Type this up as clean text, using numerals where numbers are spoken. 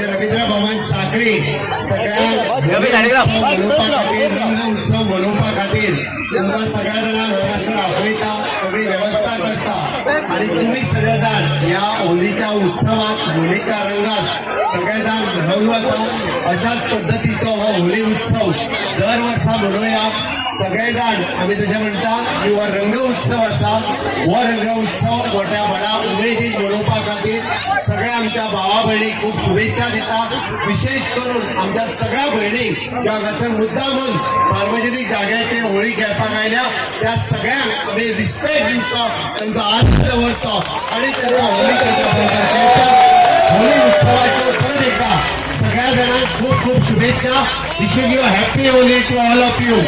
म्हणजे रवींद्र भवन साखळी सगळ्या रंग उत्सव मनोवपा खातीर तुमकां सगळ्या जाणांक हांगासर आपयता, सगळी वेवस्था करता आणि तुम्ही सगळे जाण या होलीच्या उत्सवात होलीच्या रंगात सगळे जाण घडवून वता। अशाच पद्धतीचो हो होली उत्सव दर वर्सा मनोवया सगळे जाण। आम्ही तशें म्हणटा की हो रंग उत्सव आसा, हो रंग उत्सव मोठ्या बडा उमेदीन मनोवपा खातीर सगळ्या आमच्या भावा भयणीक खूब शुभेच्छा दिता। विशेष करून आमच्या सगळ्या भयणीक ज्या हांगासर मुद्दामून सार्वजनीक जाग्याचेर होळी खेळपाक आयल्या त्या सगळ्यांक आमी रिस्पेक्ट दिवचो, तांकां आदर दवरचो आणि त्यांना होळी खेळटा। होळी उत्सवाच्यो परत एकदा सगळ्या जाणांक खूब खूब शुभेच्छा। Wishing you happy Holi to all of you.